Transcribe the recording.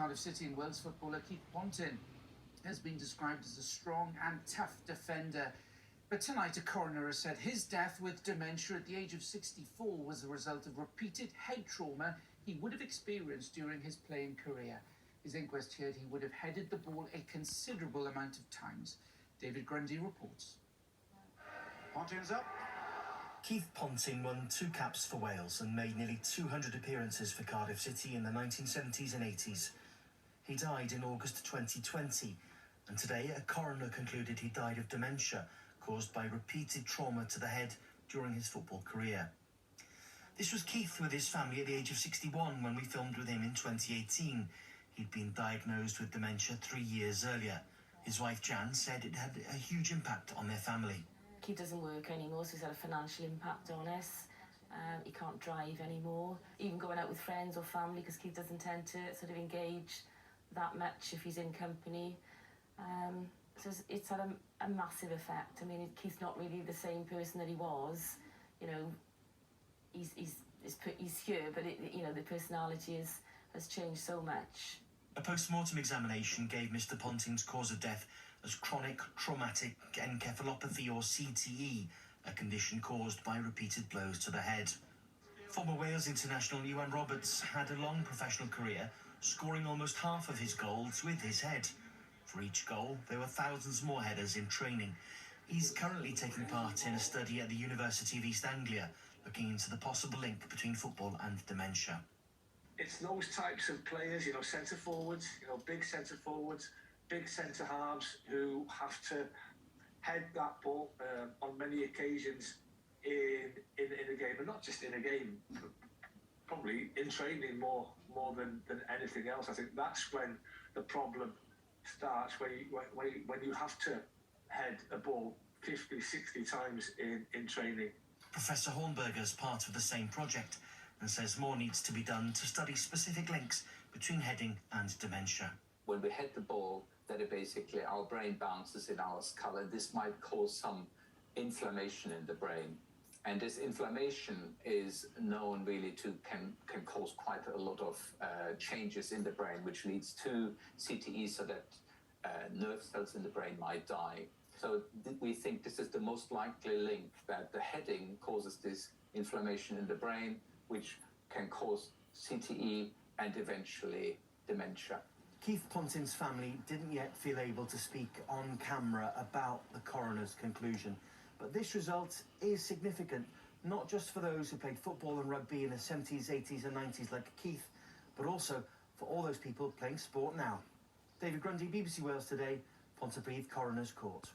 Cardiff City and Wales footballer Keith Pontin has been described as a strong and tough defender. But tonight, a coroner has said his death with dementia at the age of 64 was the result of repeated head trauma he would have experienced during his playing career. His inquest heard he would have headed the ball a considerable amount of times. David Grundy reports. Pontin's up. Keith Pontin won 2 caps for Wales and made nearly 200 appearances for Cardiff City in the 1970s and 80s. He died in August 2020, and today a coroner concluded he died of dementia caused by repeated trauma to the head during his football career. This was Keith with his family at the age of 61 when we filmed with him in 2018. He'd been diagnosed with dementia 3 years earlier. His wife Jan said it had a huge impact on their family. Keith doesn't work anymore, so he's had a financial impact on us. He can't drive anymore, even going out with friends or family, because Keith doesn't tend to sort of engage that much if he's in company. So it's had a massive effect. I mean, Keith's not really the same person that he was. You know, he's here, but the personality has changed so much. A post-mortem examination gave Mr. Pontin's cause of death as chronic traumatic encephalopathy, or CTE, a condition caused by repeated blows to the head. Former Wales international Iwan Roberts had a long professional career, scoring almost half of his goals with his head. For each goal, there were thousands more headers in training. He's currently taking part in a study at the University of East Anglia, looking into the possible link between football and dementia. It's those types of players, centre forwards, big centre forwards, big centre halves, who have to head that ball on many occasions in a game, and not just in a game, probably in training more than anything else. I think that's when the problem starts, when you have to head a ball 50, 60 times in training. Professor Hornberger's part of the same project and says more needs to be done to study specific links between heading and dementia. When we head the ball, that basically our brain bounces in our skull, and this might cause some inflammation in the brain. And this inflammation is known really to can cause quite a lot of changes in the brain, which leads to CTE, so that nerve cells in the brain might die. So we think this is the most likely link, that the heading causes this inflammation in the brain, which can cause CTE and eventually dementia. Keith Pontin's family didn't yet feel able to speak on camera about the coroner's conclusion, but this result is significant, not just for those who played football and rugby in the 70s, 80s and 90s like Keith, but also for all those people playing sport now. David Grundy, BBC Wales Today, Pontypridd Coroner's Court.